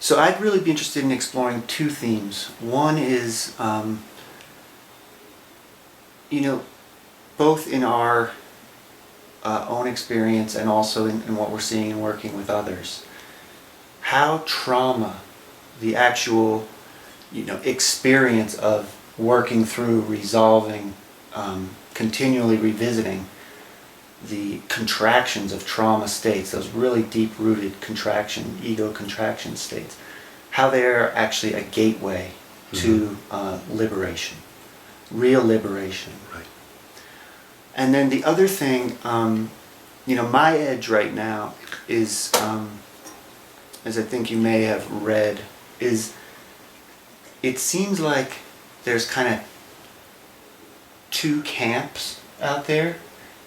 So I'd really be interested in exploring two themes. One is, both in our own experience and also in what we're seeing and working with others, how trauma, the actual, experience of working through, resolving, continually revisiting the contractions of trauma states, those really deep-rooted contraction, ego contraction states, how they're actually a gateway to liberation, real liberation. Right. And then the other thing, my edge right now is, as I think you may have read, is it seems like there's kind of two camps out there,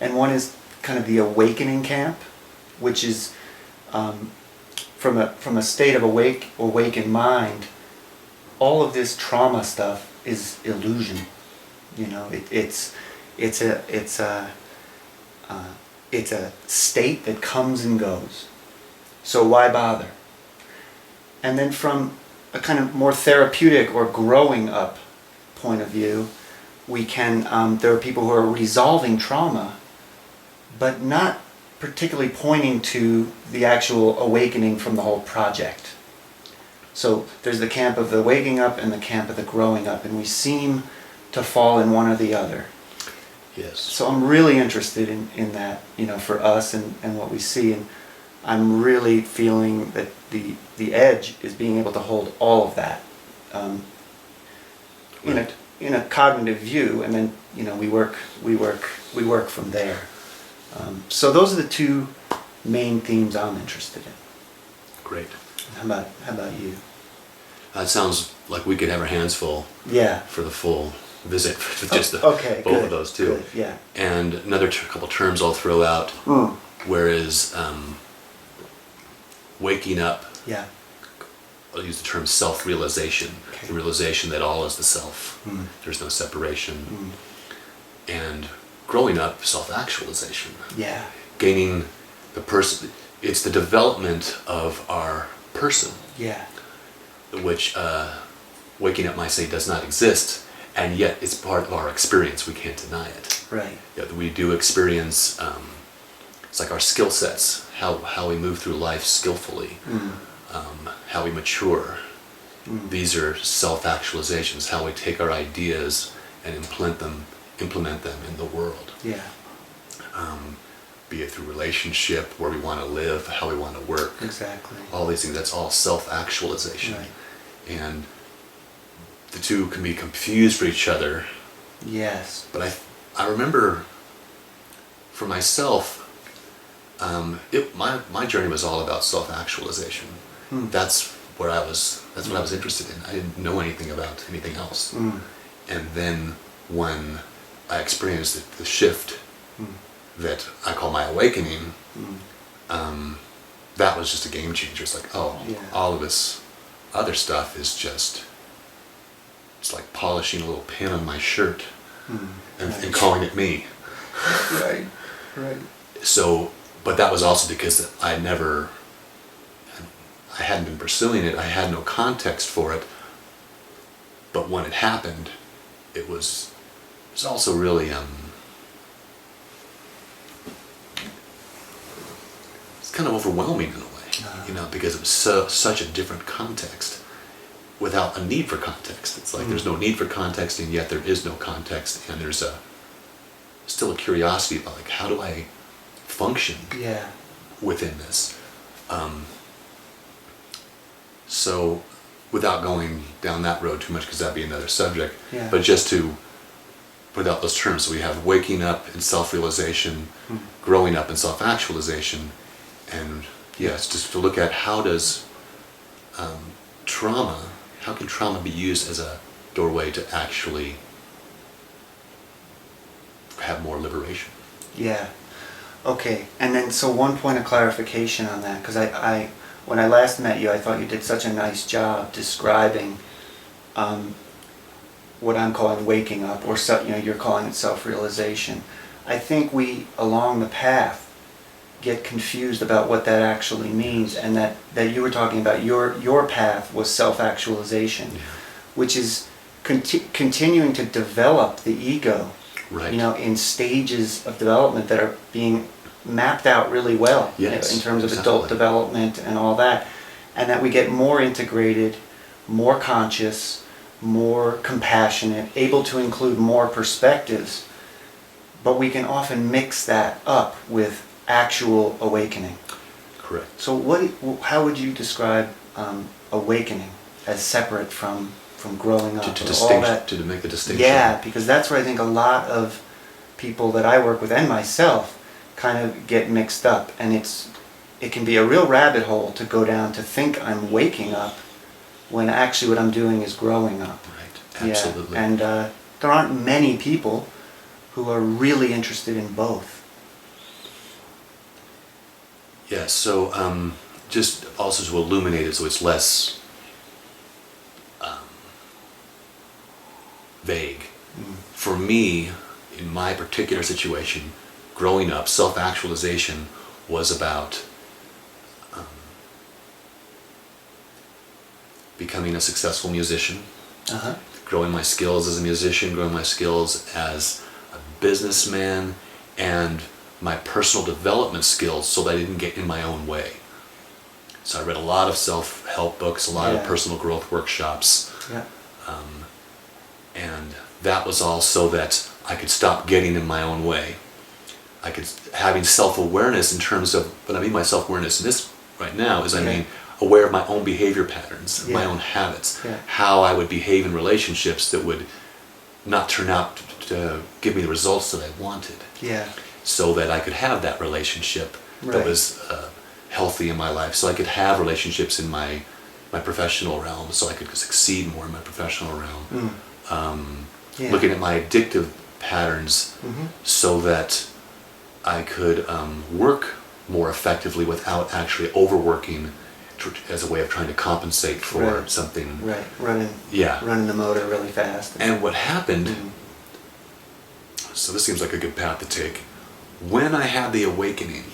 and one is kind of the awakening camp, which is from a state of awakened mind. All of this trauma stuff is illusion. It's a state that comes and goes. So why bother? And then from a kind of more therapeutic or growing up point of view, we can, there are people who are resolving trauma, but not particularly pointing to the actual awakening from the whole project. So there's the camp of the waking up and the camp of the growing up, and we seem to fall in one or the other. Yes. So I'm really interested in that, for us and what we see, and I'm really feeling that the edge is being able to hold all of that in a cognitive view, and then we work from there. So those are the two main themes I'm interested in. Great. How about you? That sounds like we could have our hands full. Yeah. For the full visit, with just both of those two. Good, yeah. And another couple terms I'll throw out. Whereas waking up. Yeah. I'll use the term self-realization. Okay. The realization that all is the self. There's no separation. And growing up, self-actualization. Yeah. Gaining the person. It's the development of our person. Yeah. Which waking up might say does not exist, and yet it's part of our experience. We can't deny it. Right. Yeah, we do experience. It's like our skill sets, how we move through life skillfully, how we mature. These are self-actualizations. How we take our ideas and implement them in the world. Yeah. Be it through relationship, where we want to live, how we want to work. Exactly. All these things, that's all self-actualization. Right. And the two can be confused for each other. Yes. But I remember for myself, my journey was all about self-actualization. That's what I was interested in. I didn't know anything about anything else. And then when I experienced the shift that I call my awakening, that was just a game changer. It's like, all of this other stuff is just, it's like polishing a little pin on my shirt and calling it me. Right. So, but that was also because I hadn't been pursuing it. I had no context for it. But when it happened, it was also really it's kind of overwhelming in a way, because it was such a different context without a need for context. It's like there's no need for context, and yet there is no context, and there's still a curiosity about like, how do I function within this? So without going down that road too much, because that'd be another subject, but just to put out those terms. So we have waking up and self-realization, growing up and self-actualization, and it's just to look at how does how can trauma be used as a doorway to actually have more liberation? Yeah. Okay. And then, so one point of clarification on that, because I when I last met you, I thought you did such a nice job describing what I'm calling waking up, or you're calling it self-realization. I think we, along the path, get confused about what that actually means, and that you were talking about your path was self-actualization, Yeah. which is continuing to develop the ego, Right. in stages of development that are being mapped out really well, Yes, in terms of exactly. adult development and all that, and that we get more integrated, more conscious, more compassionate, able to include more perspectives, but we can often mix that up with actual awakening. Correct. So how would you describe awakening as separate from growing up? To make the distinction. Yeah, because that's where I think a lot of people that I work with and myself kind of get mixed up, and it can be a real rabbit hole to go down to think I'm waking up when actually what I'm doing is growing up. Right. Absolutely. Yeah. And there aren't many people who are really interested in both. Yeah, so just also to illuminate it so it's less vague. For me, in my particular situation, growing up, self-actualization was about becoming a successful musician, growing my skills as a musician, growing my skills as a businessman, and my personal development skills so that I didn't get in my own way. So I read a lot of self-help books, a lot of personal growth workshops, and that was all so that I could stop getting in my own way. I could, having self-awareness in terms of, what I mean by self-awareness in this right now is I mean aware of my own behavior patterns, my own habits, how I would behave in relationships that would not turn out to give me the results that I wanted. Yeah. So that I could have that relationship that was healthy in my life, so I could have relationships in my professional realm, so I could succeed more in my professional realm. Looking at my addictive patterns so that I could work more effectively without actually overworking as a way of trying to compensate for something. Right, running the motor really fast. And what happened, so this seems like a good path to take, when I had the awakening,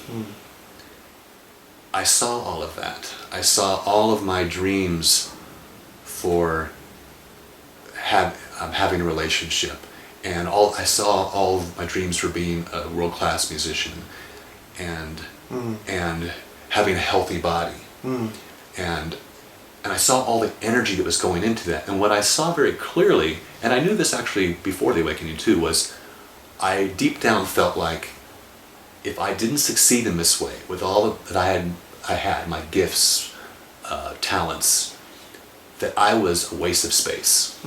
I saw all of that. I saw all of my dreams for having a relationship, and I saw all of my dreams for being a world-class musician, and having a healthy body, and I saw all the energy that was going into that. And what I saw very clearly, and I knew this actually before the awakening too, was I deep down felt like if I didn't succeed in this way with all that I had my gifts, talents, that I was a waste of space.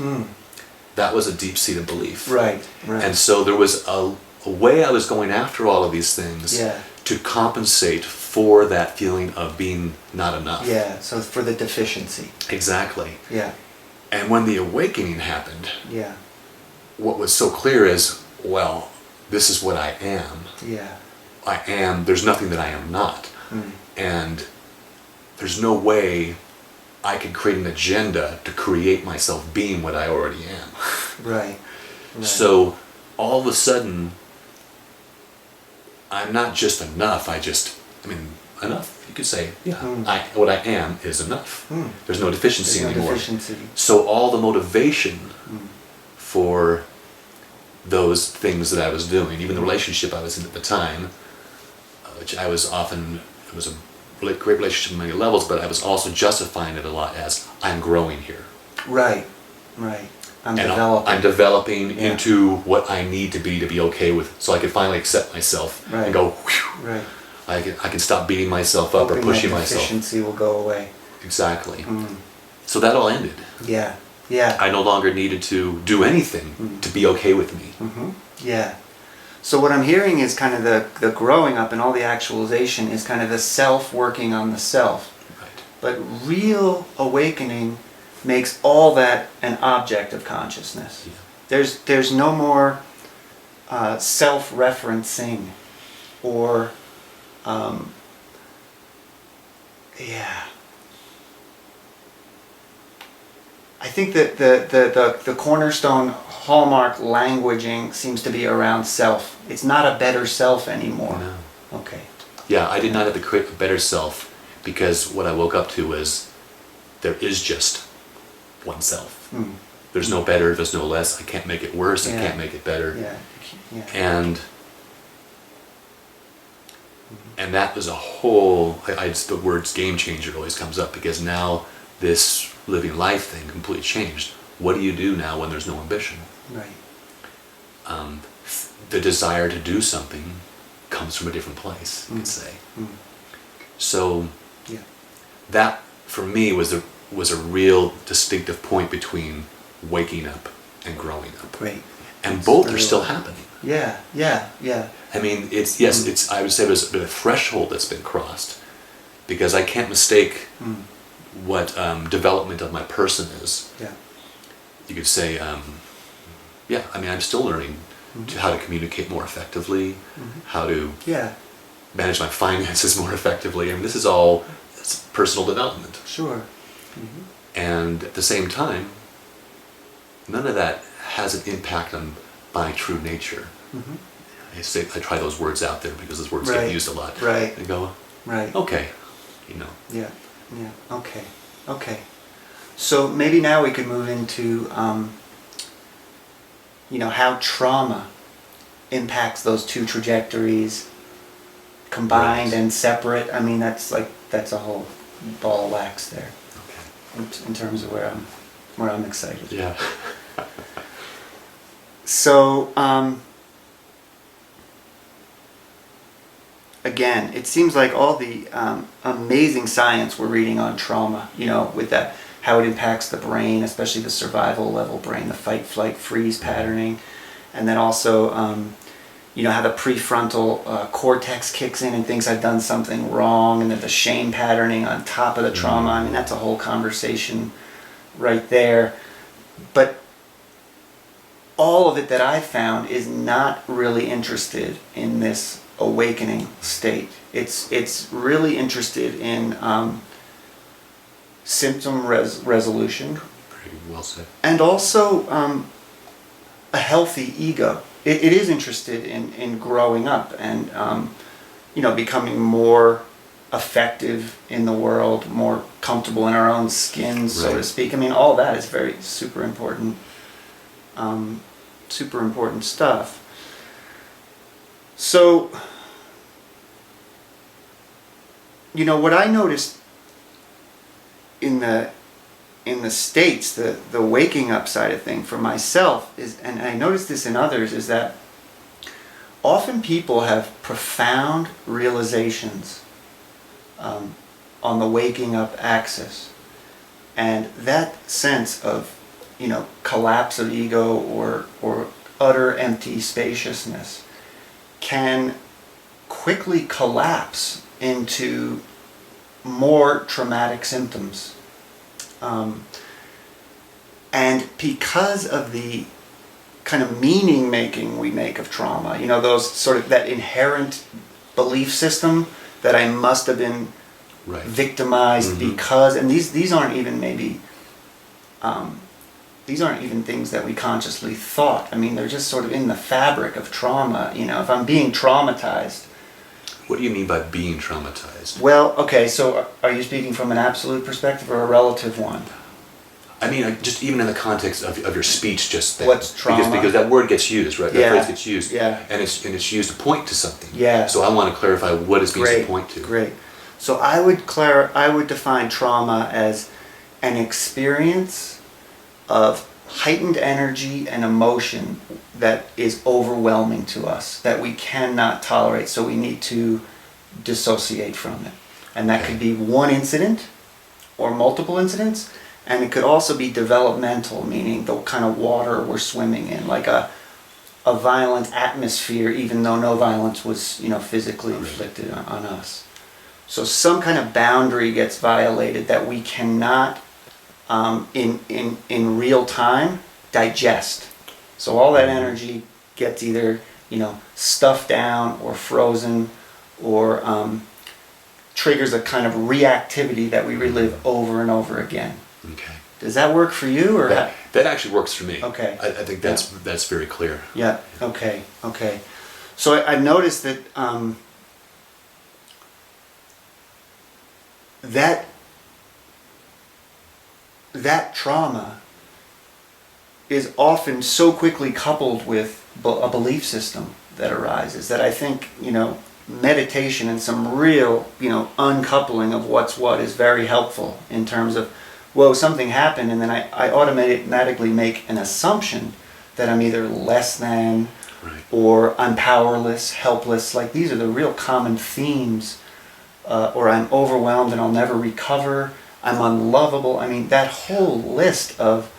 That was a deep-seated belief. Right. And so there was a way I was going after all of these things to compensate for that feeling of being not enough. Yeah, so for the deficiency. Exactly. Yeah. And when the awakening happened, Yeah. what was so clear is, well, this is what I am. Yeah. I am, there's nothing that I am not. And there's no way I could create an agenda to create myself being what I already am. Right. So all of a sudden, I'm not just enough, enough, you could say, what I am is enough. There's no deficiency anymore. So all the motivation for those things that I was doing, even the relationship I was in at the time, which I was often, it was a great relationship on many levels, but I was also justifying it a lot as I'm growing here. Right. I'm developing into what I need to be okay with, so I can finally accept myself and go, whew, right. I can stop beating myself up or pushing myself. Deficiency will go away. Exactly. So that all ended. Yeah. I no longer needed to do anything to be okay with me. Yeah. So what I'm hearing is kind of the growing up and all the actualization is kind of the self working on the self. Right. But real awakening makes all that an object of consciousness. Yeah. There's no more self-referencing or I think that the cornerstone hallmark languaging seems to be around self. It's not a better self anymore. No. Okay. Yeah, I did not have to create a better self, because what I woke up to was there is just oneself. There's no better, there's no less. I can't make it worse, I can't make it better. And that was a whole, the words game changer always comes up, because now this living life thing completely changed. What do you do now when there's no ambition? Right. The desire to do something comes from a different place, you could say. So that, for me, was a real distinctive point between waking up and growing up. Right. And both are still happening. Yeah. I mean, it's I would say there's been a threshold that's been crossed, because I can't mistake what development of my person is. Yeah. You could say, I mean, I'm still learning how to communicate more effectively, how to manage my finances more effectively. I mean, this is all personal development. Sure. And at the same time, none of that has an impact on my true nature. I try those words out there because those words get used a lot. Right. And go, okay, you know. Yeah. Okay. So maybe now we could move into, how trauma impacts those two trajectories, combined and separate. I mean, that's a whole ball of wax there. Okay. In terms of where I'm excited. Yeah. So, again, it seems like all the amazing science we're reading on trauma, with that, how it impacts the brain, especially the survival level brain, the fight, flight, freeze patterning, and then also, how the prefrontal cortex kicks in and thinks I've done something wrong, and then the shame patterning on top of the trauma. I mean, that's a whole conversation right there. But all of it that I've found is not really interested in this awakening state. It's really interested in symptom resolution. Pretty well said. And also a healthy ego. It is interested in growing up and becoming more effective in the world, more comfortable in our own skin, so to speak. I mean, all that is very super important stuff. So, what I noticed in the States, the waking up side of thing for myself is, and I noticed this in others, is that often people have profound realizations on the waking up axis, and that sense of collapse of ego or utter empty spaciousness can quickly collapse into more traumatic symptoms. And because of the kind of meaning making we make of trauma, those sort of that inherent belief system that I must have been victimized because, and these aren't even maybe, these aren't even things that we consciously thought. I mean, they're just sort of in the fabric of trauma. If I'm being traumatized. What do you mean by being traumatized? Well, okay, so are you speaking from an absolute perspective or a relative one? I mean, just even in the context of your speech just then. What's trauma? Because that word gets used, right? That phrase gets used. Yeah. And it's used to point to something. Yeah. So I want to clarify what it's being to point to. Great. So I would define trauma as an experience of heightened energy and emotion that is overwhelming to us, that we cannot tolerate, so we need to dissociate from it. And that could be one incident or multiple incidents, and it could also be developmental, meaning the kind of water we're swimming in, like a violent atmosphere, even though no violence was physically inflicted on us. So some kind of boundary gets violated that we cannot in real time digest. So all that energy gets either stuffed down or frozen, or triggers a kind of reactivity that we relive over and over again. Okay. Does that work for you, or that actually works for me? Okay. I think that's very clear. Yeah. Okay. So I noticed that that trauma is often so quickly coupled with a belief system that arises that I think, meditation and some real, uncoupling of what's what is very helpful in terms of, whoa, something happened, and then I automatically make an assumption that I'm either less than, right, or I'm powerless, helpless. Like, these are the real common themes. Or I'm overwhelmed and I'll never recover. I'm unlovable. I mean, that whole list of,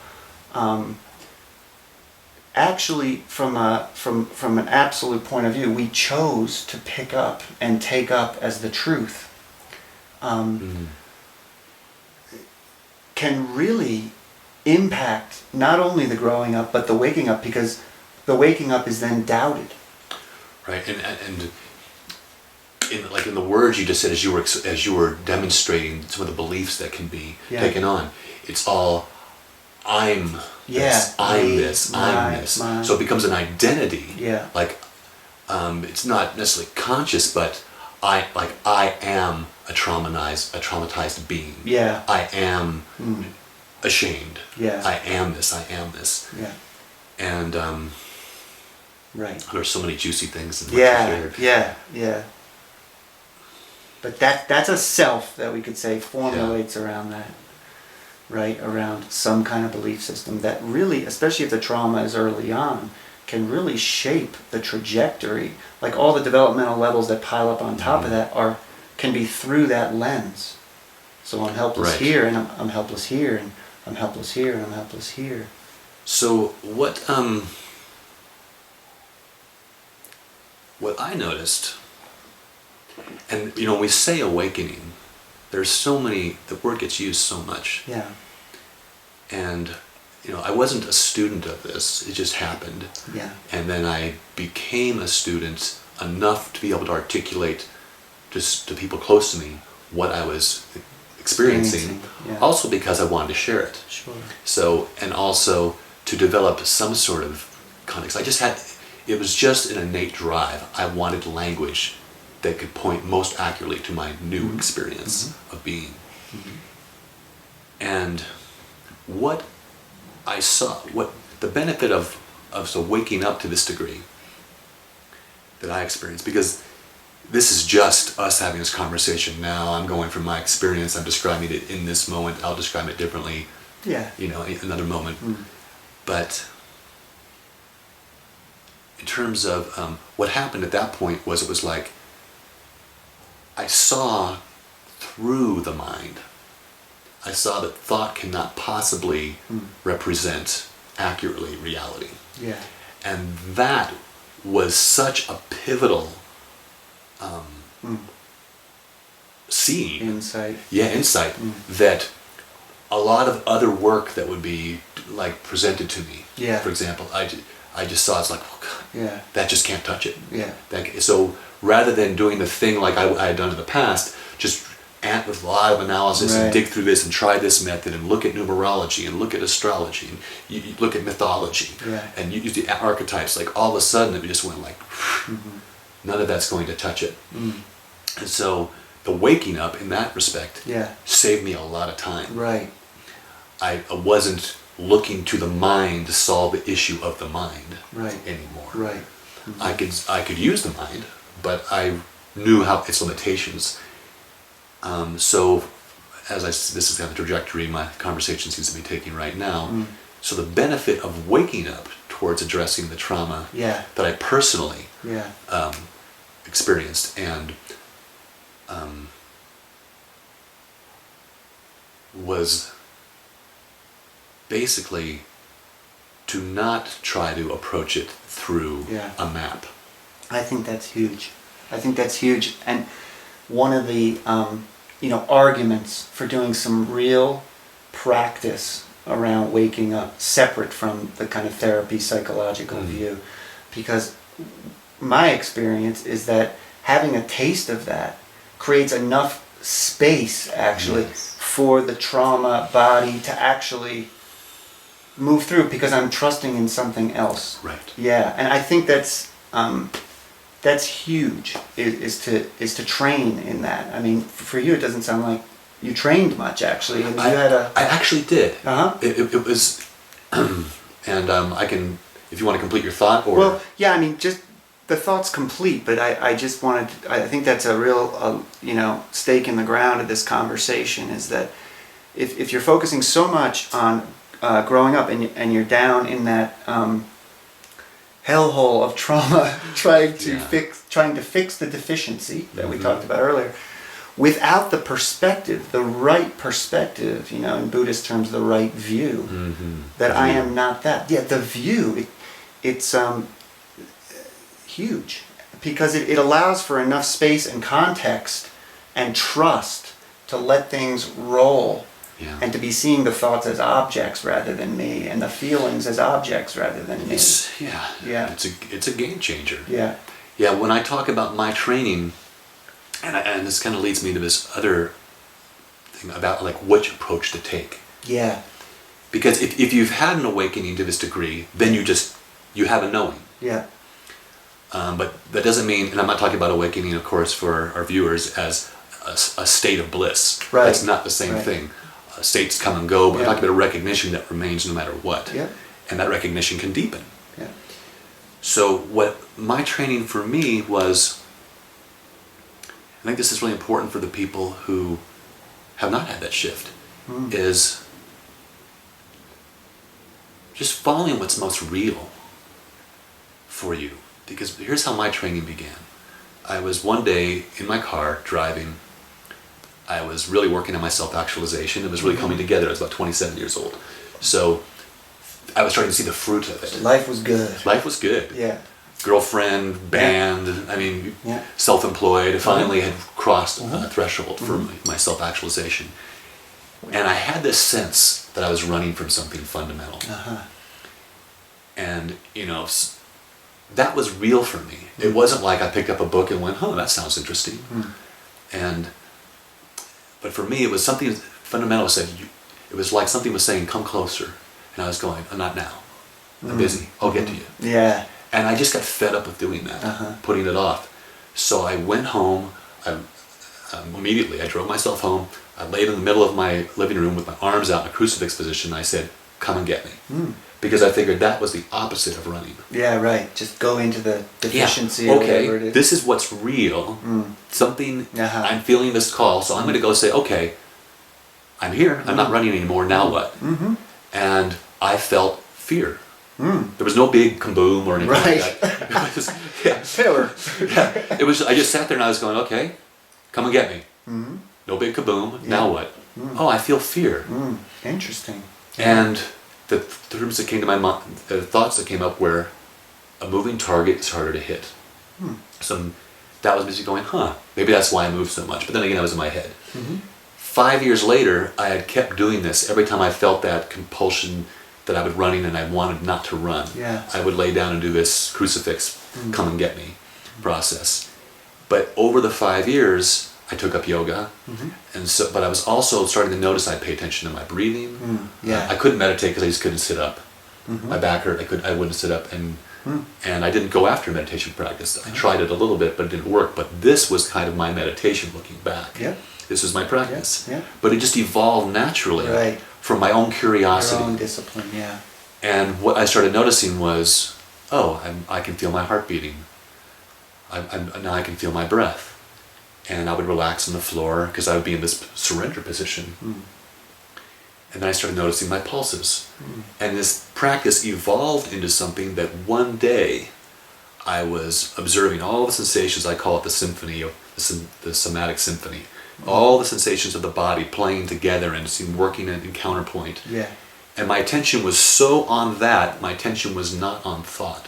actually, from an absolute point of view, we chose to pick up and take up as the truth. Can really impact not only the growing up but the waking up, because the waking up is then doubted. Right, and in the words you just said, as you were demonstrating some of the beliefs that can be taken on, it's all I'm this, I'm this, I'm this. Mine. So it becomes an identity. Yeah. Like, it's not necessarily conscious, but I am a traumatized being. Yeah. I am ashamed. Yeah. I am this. I am this. Yeah. And right. there's so many juicy things in what you shared. Yeah. But that's a self that we could say formulates around that, right? Around some kind of belief system that really, especially if the trauma is early on, can really shape the trajectory. Like, all the developmental levels that pile up on top of that can be through that lens. So I'm helpless here, and I'm helpless here, and I'm helpless here, and I'm helpless here. So what I noticed, and when we say awakening, there's so many, the word gets used so much. Yeah. And I wasn't a student of this, it just happened. Yeah. And then I became a student enough to be able to articulate just to people close to me what I was experiencing. Yeah. Also because I wanted to share it. Sure. So, and also to develop some sort of context. It was just an innate drive. I wanted language that could point most accurately to my new experience of being. And what I saw, what the benefit of waking up to this degree that I experienced, because this is just us having this conversation now. I'm going from my experience, I'm describing it in this moment, I'll describe it differently, another moment. But in terms of what happened at that point was, it was like I saw through the mind. I saw that thought cannot possibly represent accurately reality. Yeah. And that was such a pivotal seeing. Insight. Yeah, insight. That a lot of other work that would be like presented to me. Yeah. For example, I just saw, it's like, oh God, Yeah. that just can't touch it. Yeah. So rather than doing the thing like I had done in the past, just with a lot of analysis and dig through this and try this method and look at numerology and look at astrology and you look at mythology and you use the archetypes, like all of a sudden it just went like, none of that's going to touch it. And so the waking up in that respect saved me a lot of time. Right. I wasn't looking to the mind to solve the issue of the mind anymore. Right. I could use the mind, but I knew how its limitations. So this is kind of the trajectory my conversation seems to be taking right now. So the benefit of waking up towards addressing the trauma that I personally experienced and was basically to not try to approach it through a map. I think that's huge. And one of the arguments for doing some real practice around waking up, separate from the kind of therapy psychological view, because my experience is that having a taste of that creates enough space actually for the trauma body to actually move through, because I'm trusting in something else. Right. Yeah, and I think that's huge, is to train in that. I mean, for you it doesn't sound like you trained much actually, and you had a. I actually did. Uh-huh. It was, and I can, if you want to complete your thought, or Well, yeah, I mean, just the thought's complete, but I just wanted. I think that's a real, stake in the ground of this conversation is that if you're focusing so much on growing up and you're down in that hellhole of trauma, trying to fix the deficiency that we talked about earlier, without the perspective, the right perspective, in Buddhist terms, the right view, that I am not that. Yeah, the view, it's huge, because it allows for enough space and context and trust to let things roll. Yeah. And to be seeing the thoughts as objects rather than me, and the feelings as objects rather than me. It's a game changer. Yeah. Yeah. When I talk about my training, and this kind of leads me to this other thing about like which approach to take. Yeah. Because if you've had an awakening to this degree, then you have a knowing. Yeah. But that doesn't mean, and I'm not talking about awakening, of course, for our viewers as a state of bliss. Right. That's not the same thing. States come and go, but I'm talking about a recognition that remains no matter what. Yeah. And that recognition can deepen. Yeah. So what my training for me was, I think this is really important for the people who have not had that shift, is just following what's most real for you. Because here's how my training began. I was one day in my car driving. I was really working on my self-actualization. It was really coming together. I was about 27 years old. So I was starting to see the fruit of it. Life was good. Life was good. Yeah. Girlfriend, band, self-employed. Finally had crossed a threshold for my self-actualization. And I had this sense that I was running from something fundamental. And, that was real for me. It wasn't like I picked up a book and went, that sounds interesting. But for me, it was something fundamental. It was like something was saying, come closer. And I was going, not now. I'm busy. I'll get to you. Yeah. And I just got fed up with doing that, putting it off. So I went home. Immediately, I drove myself home. I laid in the middle of my living room with my arms out in a crucifix position. And I said, come and get me. Because I figured that was the opposite of running. Yeah, right. Just go into the deficiency or whatever it is. This is what's real. Something, I'm feeling this call, so I'm going to go say, okay, I'm here. I'm not running anymore. Now what? And I felt fear. There was no big kaboom or anything like that. It was, Taylor. It was. I just sat there and I was going, okay, come and get me. No big kaboom. Now what? Oh, I feel fear. Interesting. And the terms that came to my mind, the thoughts that came up were, a moving target is harder to hit. So that was basically going, maybe that's why I move so much. But then again, I was in my head. 5 years later, I had kept doing this. Every time I felt that compulsion that I was running and I wanted not to run, I would lay down and do this crucifix, come and get me process. But over the 5 years, I took up yoga, and so. But I was also starting to notice I'd pay attention to my breathing. I couldn't meditate because I just couldn't sit up. My back hurt. I wouldn't sit up, and I didn't go after meditation practice. I tried it a little bit, but it didn't work. But this was kind of my meditation looking back. This was my practice. But it just evolved naturally from my own curiosity. Your own discipline, And what I started noticing was, I can feel my heart beating. Now I can feel my breath. And I would relax on the floor because I would be in this surrender position. And then I started noticing my pulses. And this practice evolved into something that one day I was observing all the sensations. I call it the symphony, the somatic symphony. All the sensations of the body playing together and working in counterpoint. And my attention was so on that, my attention was not on thought.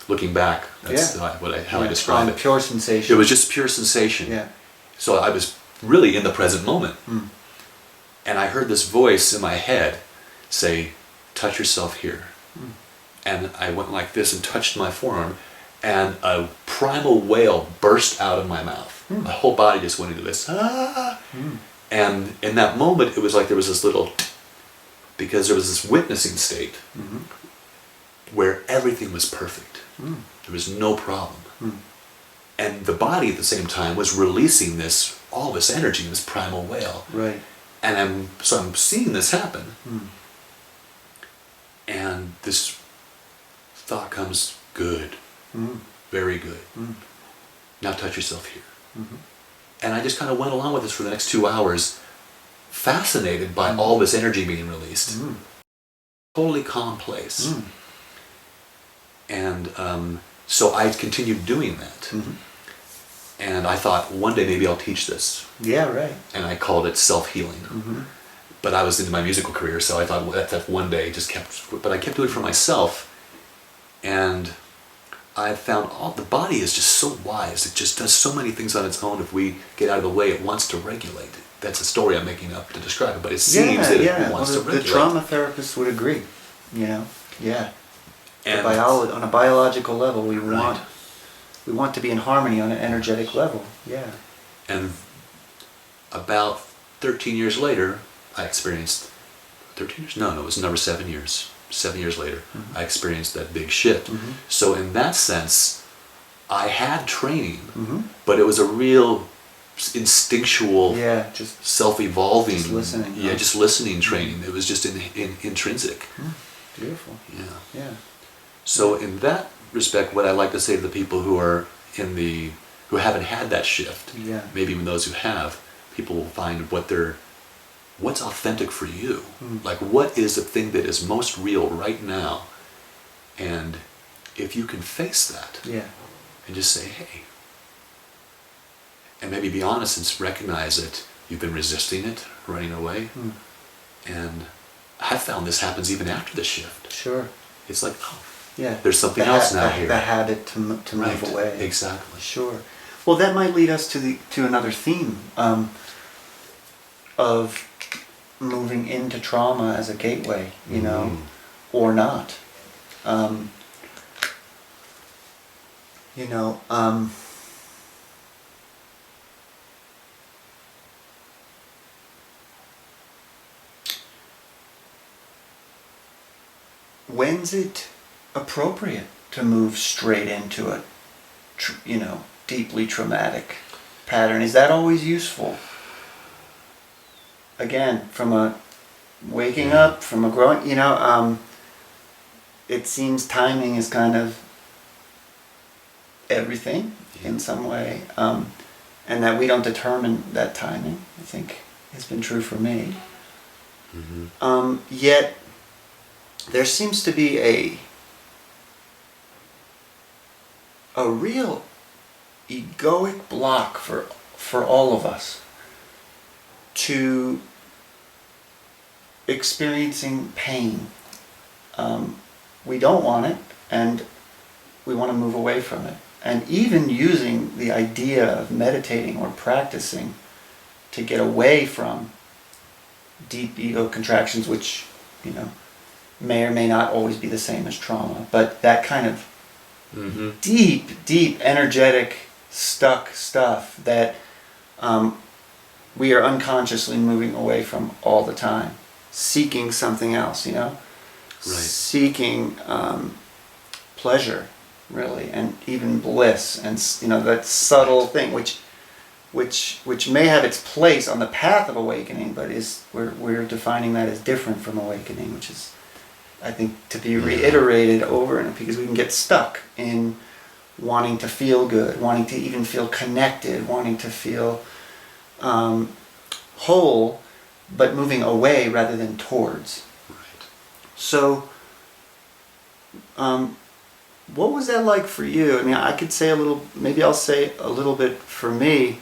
Looking back, that's how I describe it. Pure sensation. It was just pure sensation. So I was really in the present moment. And I heard this voice in my head say, touch yourself here. And I went like this and touched my forearm, and a primal wail burst out of my mouth. My whole body just went into this, And in that moment, it was like there was this little, because there was this witnessing state where everything was perfect. There was no problem. And the body at the same time was releasing all this energy, this primal whale. Right. And I'm seeing this happen. Mm. And this thought comes, good, very good. Now touch yourself here. Mm-hmm. And I just kind of went along with this for the next 2 hours, fascinated by all this energy being released. Totally calm place. And so I continued doing that. And I thought, one day maybe I'll teach this. Yeah, right. And I called it self-healing. But I was into my musical career, so I thought, well, that one day but I kept doing it for myself. And I found the body is just so wise. It just does so many things on its own. If we get out of the way, it wants to regulate. That's a story I'm making up to describe it, but it seems that it wants to regulate. The trauma therapist would agree, Yeah. And on a biological level, we want to be in harmony on an energetic level. Yeah. And about 13 years later, I experienced 13 years? No, it was another 7 years. 7 years later, I experienced that big shift. So in that sense, I had training, but it was a real instinctual, just self-evolving, just listening. Just listening training. It was just intrinsic. Beautiful. Yeah. So in that respect, what I like to say to the people who are who haven't had that shift, maybe even those who have, people will find what's authentic for you. Like, what is the thing that is most real right now? And if you can face that, and just say, hey, and maybe be honest and recognize that you've been resisting it, running away. And I found this happens even after the shift. Sure. It's like, there's something else now here. The habit to move away. Exactly. Sure. Well, that might lead us to another theme of moving into trauma as a gateway, or not. When's it appropriate to move straight into a, deeply traumatic pattern? Is that always useful? Again, from a waking up, from a growing, it seems timing is kind of everything in some way, and that we don't determine that timing, I think has been true for me. Yet, there seems to be a real egoic block for all of us to experiencing pain. We don't want it, and we want to move away from it. And even using the idea of meditating or practicing to get away from deep ego contractions, which, may or may not always be the same as trauma, but that kind of deep, energetic, stuck stuff that we are unconsciously moving away from all the time, seeking something else, seeking pleasure, really, and even bliss, and that subtle thing, which may have its place on the path of awakening, but we're defining that as different from awakening, which is, I think, to be reiterated over and because we can get stuck in wanting to feel good, wanting to even feel connected, wanting to feel whole, but moving away rather than towards. Right. So, what was that like for you? I mean, I could say maybe I'll say a little bit for me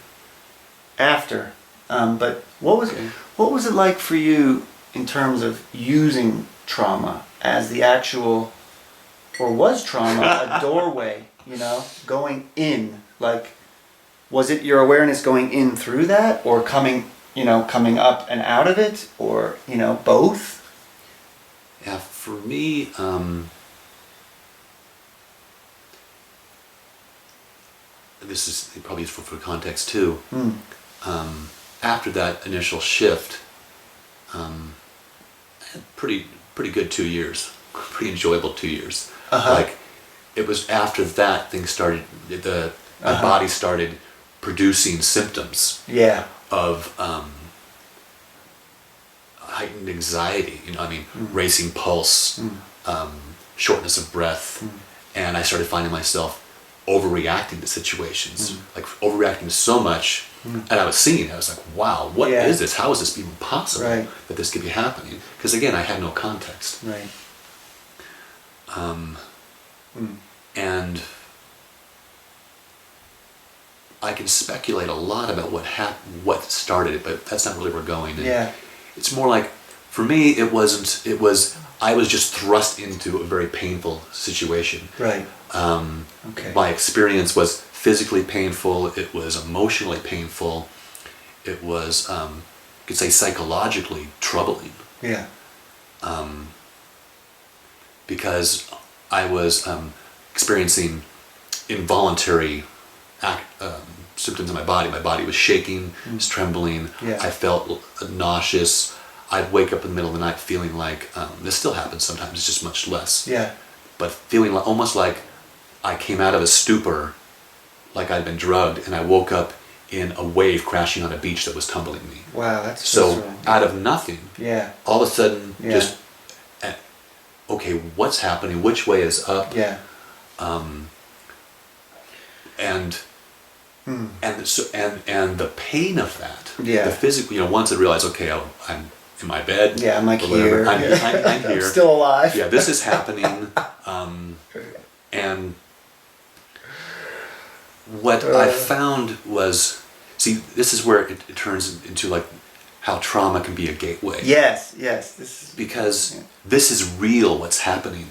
after, but what was it like for you in terms of using trauma as the actual, or was trauma a doorway, going in? Like, was it your awareness going in through that, or coming up and out of it, or, both? Yeah, for me, this is probably useful for context too. After that initial shift, I had pretty good 2 years, pretty enjoyable 2 years. Like, it was after that things started, my body started producing symptoms Yeah. of heightened anxiety, racing pulse, shortness of breath, and I started finding myself overreacting to situations, like overreacting so much, and I was seeing it, I was like, wow, what is this? How is this even possible that this could be happening? Because again, I had no context. Right. And I can speculate a lot about what started it, but that's not really where we're going. And it's more like, for me, I was just thrust into a very painful situation. Right. My experience was physically painful, it was emotionally painful, it was, you could say psychologically troubling. Yeah. Because I was experiencing involuntary symptoms in my body. My body was shaking, was trembling, I felt nauseous. I'd wake up in the middle of the night feeling like, this still happens sometimes, it's just much less. Yeah. But feeling almost like I came out of a stupor, like I'd been drugged, and I woke up in a wave crashing on a beach that was tumbling me. Wow, that's so out of nothing. Yeah. All of a sudden, just okay, what's happening? Which way is up? Yeah. And the pain of that. Yeah. The physical. Once I realized, okay, I'm in my bed. Yeah, I'm like here. I'm here. I'm still alive. Yeah, this is happening. And what I found was, see, this is where it turns into like how trauma can be a gateway. Yes. Because this is real. What's happening?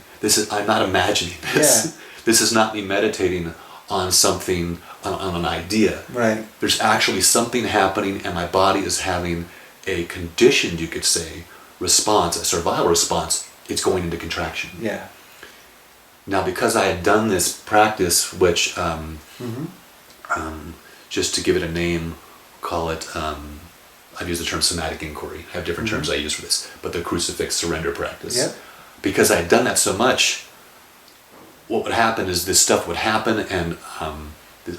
I'm not imagining this. Yeah. This is not me meditating on something, on an idea. Right. There's actually something happening, and my body is having a conditioned, you could say, response, a survival response. It's going into contraction. Yeah. Now, because I had done this practice, which, just to give it a name, call it, I've used the term somatic inquiry. I have different terms I use for this, but the crucifix surrender practice. Yep. Because I had done that so much, what would happen is this stuff would happen, and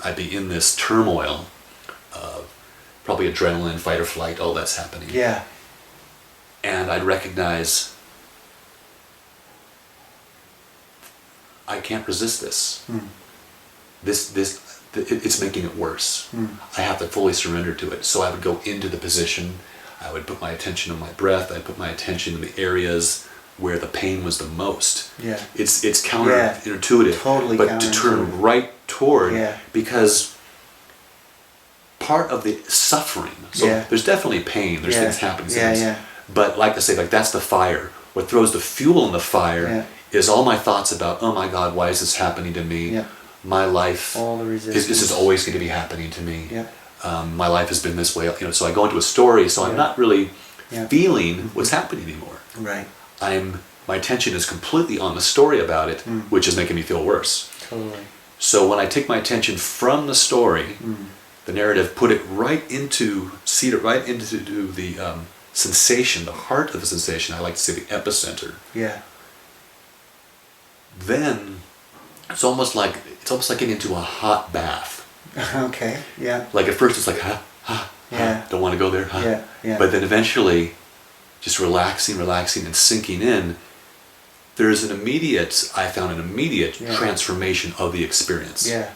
I'd be in this turmoil of probably adrenaline, fight or flight, all that's happening. Yeah. And I'd recognize, I can't resist this. It's making it worse. I have to fully surrender to it. So I would go into the position, I would put my attention on my breath, I'd put my attention in the areas where the pain was the most. Yeah. It's counterintuitive. Totally but to turn right toward, because part of the suffering, so there's definitely pain, there's things happening, but like I say, like that's the fire. What throws the fuel in the fire is all my thoughts about, oh my God, why is this happening to me? Yeah. My life, all the resistance. This is always going to be happening to me. Yeah. My life has been this way, so I go into a story, so I'm not really feeling what's happening anymore. Right. My attention is completely on the story about it, which is making me feel worse. Totally. So when I take my attention from the story, the narrative, seed it right into the sensation, the heart of the sensation, I like to say the epicenter. Yeah. Then it's almost like getting into a hot bath. Okay. Yeah. Like at first it's like, don't want to go there, Yeah. But then eventually, just relaxing and sinking in, there's I found an immediate transformation of the experience. Yeah.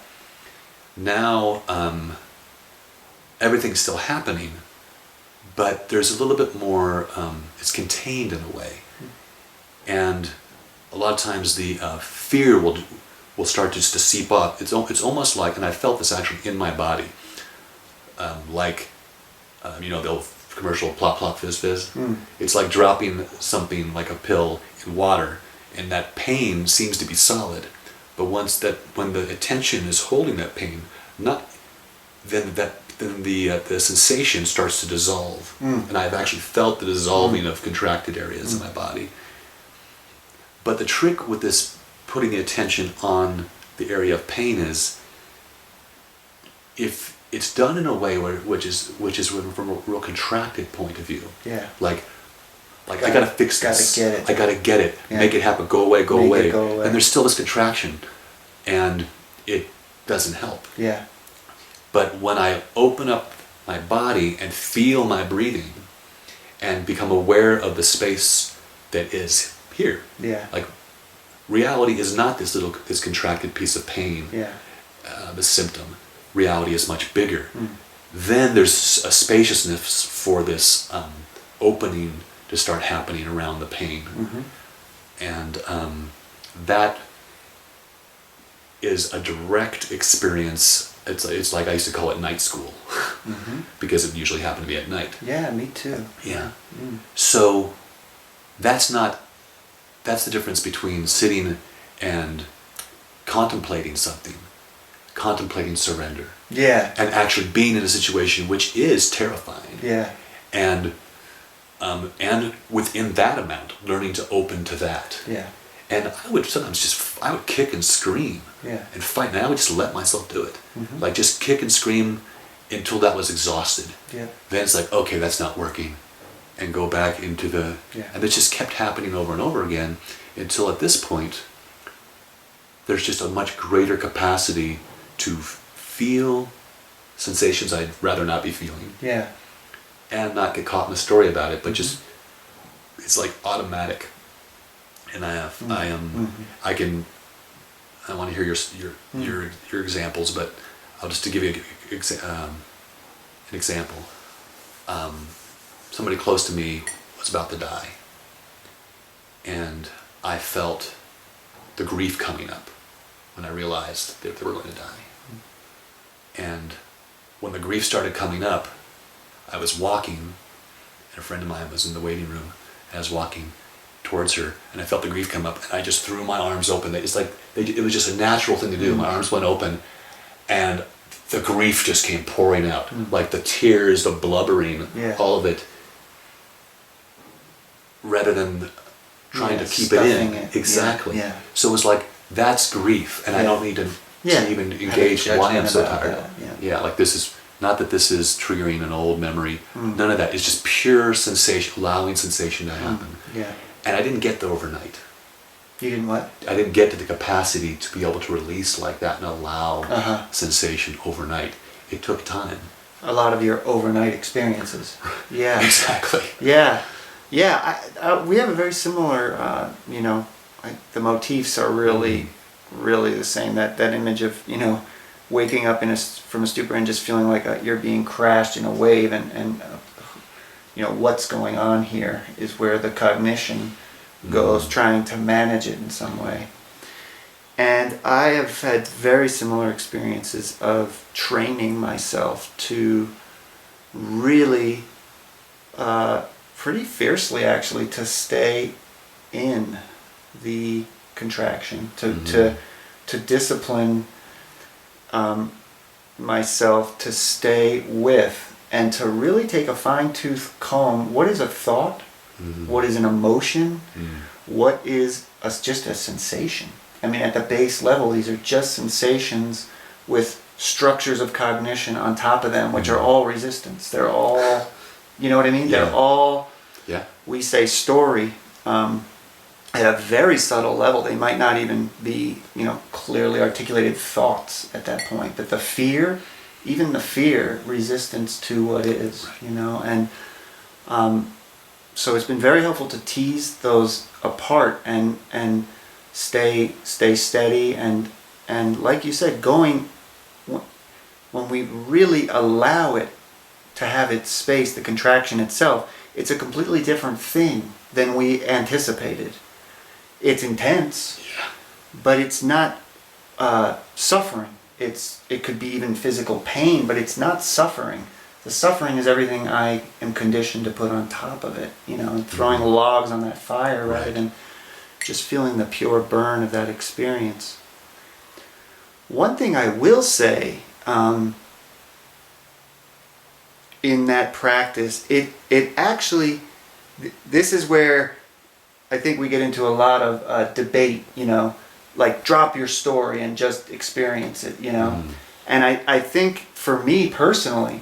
Now, everything's still happening, but there's a little bit more, it's contained in a way. And a lot of times the fear will start just to seep up. It's almost like, and I felt this actually in my body, the old commercial plop plop fizz fizz. It's like dropping something like a pill in water, and that pain seems to be solid. But when the attention is holding that pain, then the sensation starts to dissolve, and I've actually felt the dissolving of contracted areas in my body. But the trick with this, putting the attention on the area of pain, is if it's done in a way which is from a real contracted point of view. Yeah. Like I gotta fix this. I gotta get it. Yeah. Make it happen. Go away. And there's still this contraction, and doesn't help. Yeah. But when I open up my body and feel my breathing and become aware of the space that is here, Yeah. like reality is not this contracted piece of pain, Yeah. the symptom. Reality is much bigger. Mm. Then there's a spaciousness for this opening to start happening around the pain. Mm-hmm. And that is a direct experience. It's like I used to call it night school, Mm-hmm. because it usually happened to be at night. Yeah, me too. Yeah. Mm. So that's the difference between sitting and contemplating something, contemplating surrender, Yeah. and actually being in a situation which is terrifying. Yeah. And within that amount, learning to open to that. Yeah. And I would sometimes I would kick and scream Yeah. and fight, and I would just let myself do it. Mhm. Like just kick and scream until that was exhausted. Yeah. Then it's like, okay, that's not working. And go back into the, Yeah. and it just kept happening over and over again until at this point, there's just a much greater capacity to feel sensations I'd rather not be feeling, Yeah. and not get caught in a story about it, but just, it's like automatic. And I want to hear your examples, but I'll just to give you an example. Somebody close to me was about to die, and I felt the grief coming up when I realized that they were going to die. And when the grief started coming up, I was walking, and a friend of mine was in the waiting room, and I was walking towards her, and I felt the grief come up, and I just threw my arms open. It's like it was just a natural thing to do. My arms went open, and the grief just came pouring out, like the tears, the blubbering, all of it, rather than trying to keep it in. Exactly. Yeah. So it was like, that's grief, and I don't need to even engage why I'm so tired. Yeah, like this is, not that this is triggering an old memory, none of that. It's just pure sensation, allowing sensation to happen. Yeah. And I didn't get there overnight. You didn't what? I didn't get to the capacity to be able to release like that and allow sensation overnight. It took time. A lot of your overnight experiences. Yeah. Exactly. Yeah. Yeah. We have a very similar, the motifs are really the same. That image of, waking up from a stupor and just feeling like you're being crashed in a wave, and what's going on here is where the cognition goes, trying to manage it in some way. And I have had very similar experiences of training myself to really, pretty fiercely actually, to stay in the contraction, to discipline myself to stay with, and to really take a fine-tooth comb. What is a thought? What is an emotion? What is just a sensation? I mean, at the base level, these are just sensations with structures of cognition on top of them, which are all resistance. They're all, you know what I mean? Yeah. They're all, we say story, at a very subtle level. They might not even be, clearly articulated thoughts at that point. But the fear, even the fear, resistance to what is, and so it's been very helpful to tease those apart and stay steady, and like you said, going when we really allow it to have its space, the contraction itself, it's a completely different thing than we anticipated. It's intense, but it's not suffering. It could be even physical pain, but it's not suffering. The suffering is everything I am conditioned to put on top of it, and throwing logs on that fire rather than just feeling the pure burn of that experience. One thing I will say, in that practice, it actually, this is where I think we get into a lot of debate, like drop your story and just experience it, And I think for me personally,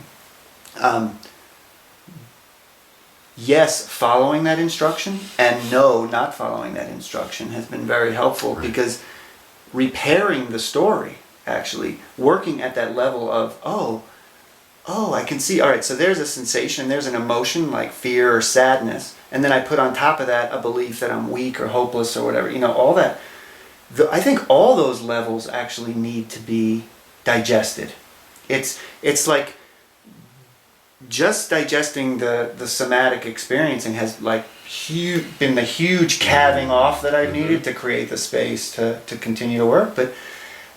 yes, following that instruction, and no, not following that instruction has been very helpful, because repairing the story actually. Working at that level of, oh, I can see, all right, so there's a sensation, there's an emotion like fear or sadness, and then I put on top of that a belief that I'm weak or hopeless or whatever, all that. I think all those levels actually need to be digested. It's like just digesting the somatic experiencing has like been the huge calving off that I've needed to create the space to continue to work. But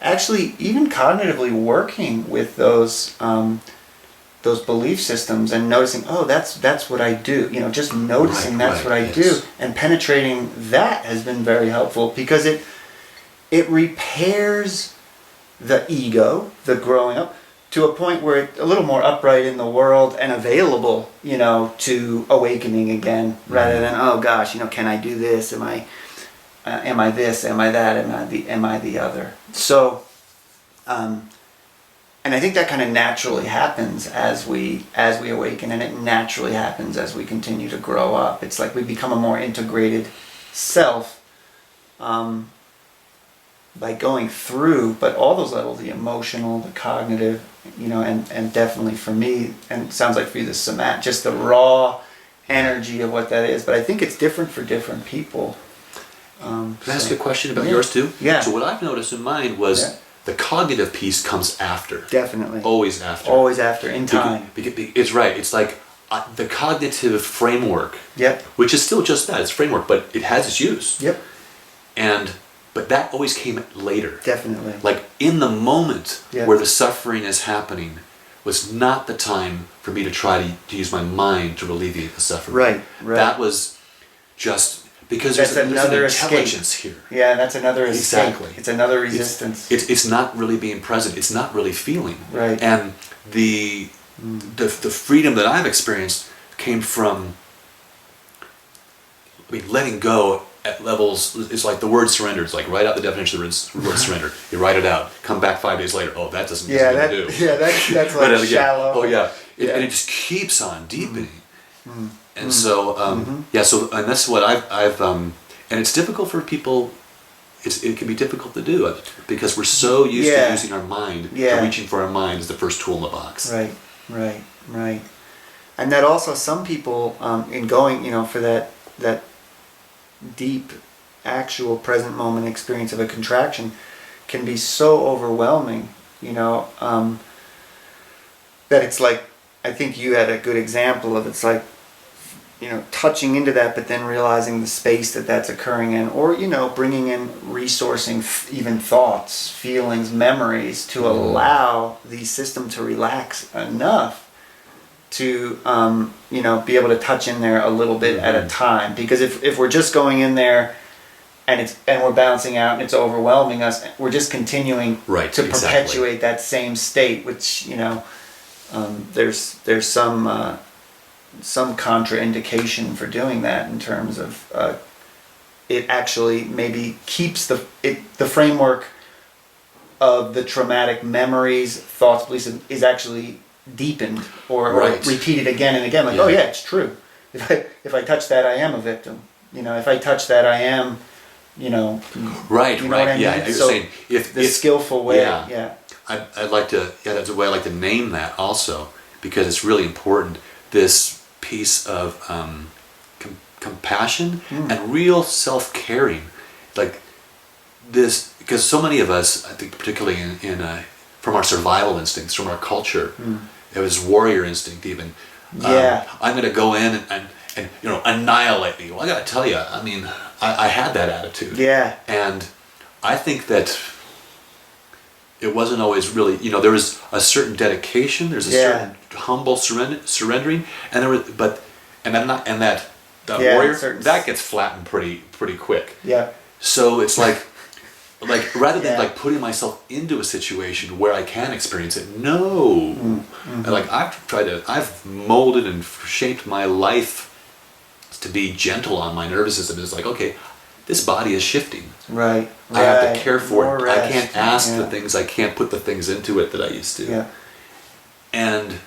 actually, even cognitively working with those belief systems and noticing, oh, that's what I do. Just noticing that's what I do, and penetrating that has been very helpful because it repairs the ego, the growing up, to a point where it's a little more upright in the world and available, to awakening again, rather than, oh gosh, can I do this? Am I this? Am I that? Am I the other? So, and I think that kind of naturally happens as we awaken, and it naturally happens as we continue to grow up. It's like we become a more integrated self, by going through, but all those levels, the emotional, the cognitive, and definitely for me, and it sounds like for you, the somatic, just the raw energy of what that is. But I think it's different for different people. Can I ask you a question about yours too? Yeah. So what I've noticed in mine was the cognitive piece comes after. Definitely. Always after. Always after, in time. It's right. It's like the cognitive framework, Yep. which is still just that. It's framework, but it has its use. Yep. But that always came later. Definitely. Like in the moment Yeah. where the suffering is happening was not the time for me to try to use my mind to alleviate the suffering. Right. That was just because That's there's another an intelligence here. Yeah, that's another escape. Exactly. It's another resistance. It's not really being present. It's not really feeling. Right. And the freedom that I've experienced came from letting go at levels. It's like the word surrender. It's like write out the definition of the word surrender. You write it out. Come back 5 days later. Oh, that doesn't do. That's like shallow. Oh yeah. And it just keeps on deepening. And so and that's what I've and it's difficult for people. It can be difficult to do because we're so used to using our mind, to reaching for our mind as the first tool in the box. Right. And that also some people in going, for that deep, actual present moment experience of a contraction can be so overwhelming, that it's like, I think you had a good example of, it's like, touching into that, but then realizing the space that's occurring in, or, bringing in resourcing even thoughts, feelings, memories to allow the system to relax enough to, be able to touch in there a little bit at a time. Because if we're just going in there and we're bouncing out and it's overwhelming us, we're just continuing to perpetuate that same state, which, there's some contraindication for doing that in terms of it actually maybe keeps the framework of the traumatic memories, thoughts, beliefs is actually deepened or repeated again and again. Like, oh yeah, it's true. If I touch that, I am a victim. If I touch that, I am, Right. What I mean? Yeah. You're so saying if skillful way. I'd like to. Yeah, that's a way I like to name that also, because it's really important. This piece of compassion and real self-caring, like this, because so many of us, I think, particularly in from our survival instincts, from our culture, it was warrior instinct even. I'm going to go in and annihilate you. Well, I got to tell you, I mean, I had that attitude. Yeah. And I think that it wasn't always really, there was a certain dedication, there's a certain humble surrendering, and there was, that warrior, that gets flattened pretty quick. Yeah. So it's like rather than like putting myself into a situation where I can experience it, no. And like I've molded and shaped my life to be gentle on my nervous system. It's like, okay, this body is shifting. Right. I have to care for More it. rest. I can't ask the things. I can't put the things into it that I used to. Yeah. And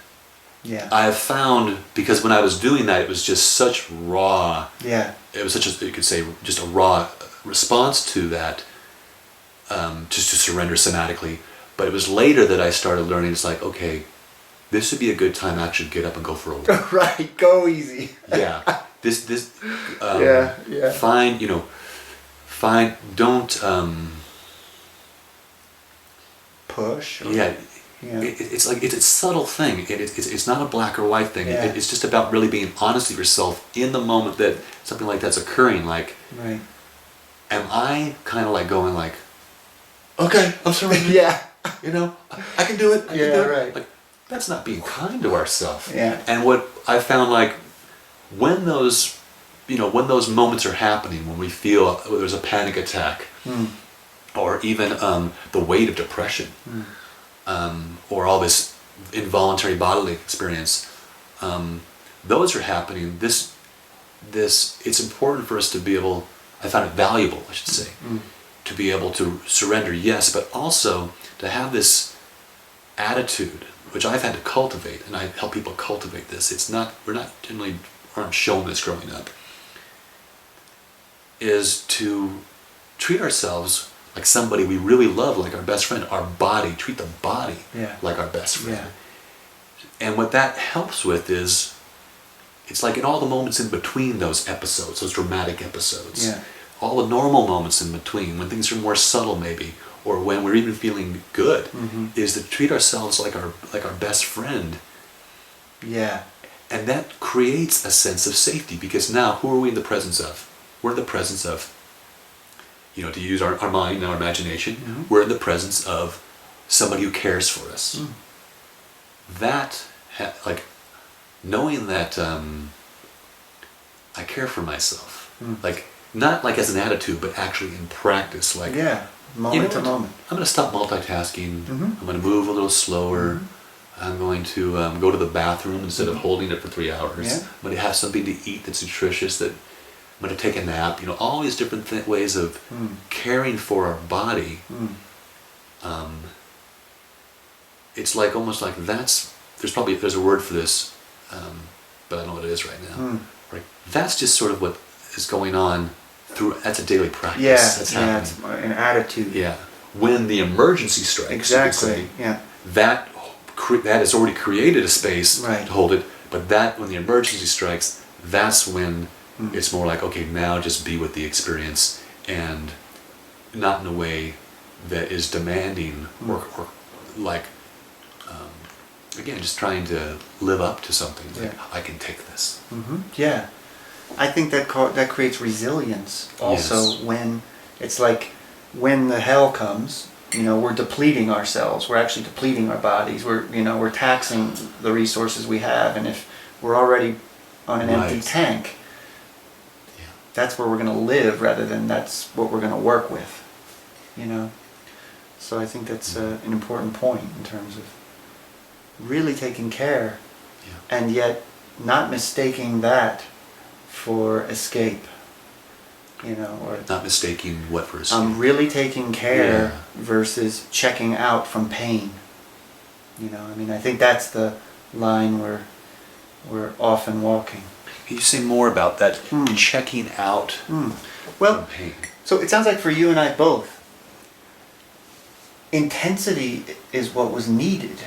I have found, because when I was doing that, it was just such raw. Yeah. It was such a, you could say, just a raw response to that, just to surrender somatically. But it was later that I started learning, it's like, okay, this would be a good time to actually get up and go for a walk. Right, go easy. Yeah. Yeah. Don't, Push. Or, yeah. Yeah. It's like, it's a subtle thing. It's not a black or white thing. Yeah. It's just about really being honest with yourself in the moment that something like that's occurring. Like, Right. am I kind of like going like, okay, I'm surrendering. Yeah. You know, I can do it. I can Yeah, do it. right. Like, that's not being kind to ourselves. Yeah. And what I found, like, when those moments are happening, when we feel there's a panic attack, or even the weight of depression, or all this involuntary bodily experience, those are happening. It's important for us to be able, I found it valuable, I should say, to be able to surrender, yes, but also to have this attitude, which I've had to cultivate, and I help people cultivate this. Aren't shown this growing up, is to treat ourselves like somebody we really love, like our best friend, our body, treat the body like our best friend. Yeah. And what that helps with is, it's like in all the moments in between those episodes, those dramatic episodes, all the normal moments in between, when things are more subtle maybe, or when we're even feeling good, is to treat ourselves like our best friend. Yeah. And that creates a sense of safety, because now who are we in the presence of? We're in the presence of, to use our mind and our imagination, we're in the presence of somebody who cares for us. That, knowing that I care for myself, like, not like as an attitude, but actually in practice, like, moment to moment. I'm going to stop multitasking, I'm going to move a little slower, I'm going to go to the bathroom instead of holding it for 3 hours. Yeah. I'm going to have something to eat that's nutritious, that I'm going to take a nap. All these different ways of caring for our body. It's like almost like there's a word for this, but I don't know what it is right now. Right? That's just sort of what is going on that's a daily practice. That's happening. It's an attitude. Yeah. When the emergency strikes, Exactly. Yeah. that has already created a space to hold it, but when the emergency strikes, that's when it's more like, okay, now just be with the experience, and not in a way that is demanding or like, again, just trying to live up to something. Like, I can take this. Yeah. I think that creates resilience also, when it's like, when the hell comes, we're depleting ourselves. We're actually depleting our bodies. We're taxing the resources we have, and if we're already on an empty tank, that's where we're going to live, rather than that's what we're going to work with. So I think that's an important point in terms of really taking care, and yet not mistaking that for escape. Or not mistaking what for escape. Really taking care versus checking out from pain. I think that's the line we're often walking. Can you say more about that checking out Well, from pain? So it sounds like for you and I both, intensity is what was needed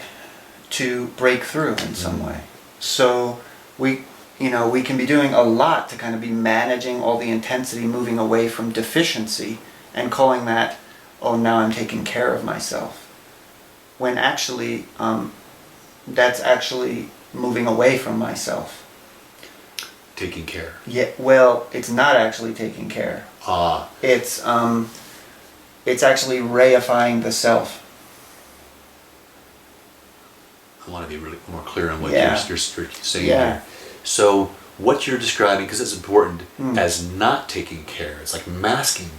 to break through in some way. So we can be doing a lot to kind of be managing all the intensity, moving away from deficiency, and calling that, oh, now I'm taking care of myself. When actually, that's actually moving away from myself. Taking care. Yeah, well, it's not actually taking care. It's actually reifying the self. I want to be really more clear on what you're saying here. So what you're describing, because it's important, as not taking care, it's like masking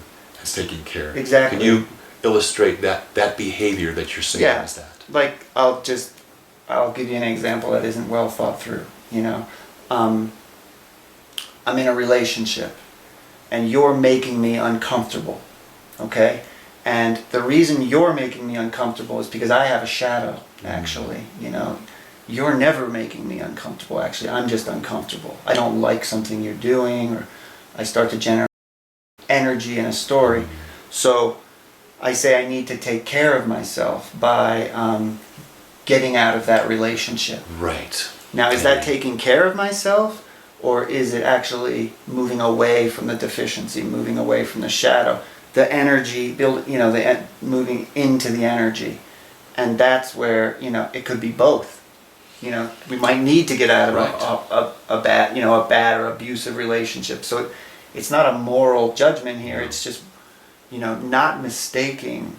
as taking care. Exactly. Can you illustrate that behavior that you're saying as that? Like, I'll give you an example that isn't well thought through. I'm in a relationship, and you're making me uncomfortable, okay? And the reason you're making me uncomfortable is because I have a shadow, actually, You're never making me uncomfortable, actually. I'm just uncomfortable. I don't like something you're doing, or I start to generate energy in a story. So I say I need to take care of myself by getting out of that relationship. Right. Now, is that taking care of myself, or is it actually moving away from the deficiency, moving away from the shadow, the energy, moving into the energy? And that's where, it could be both. We might need to get out of a bad or abusive relationship. So it's not a moral judgment here. It's just, not mistaking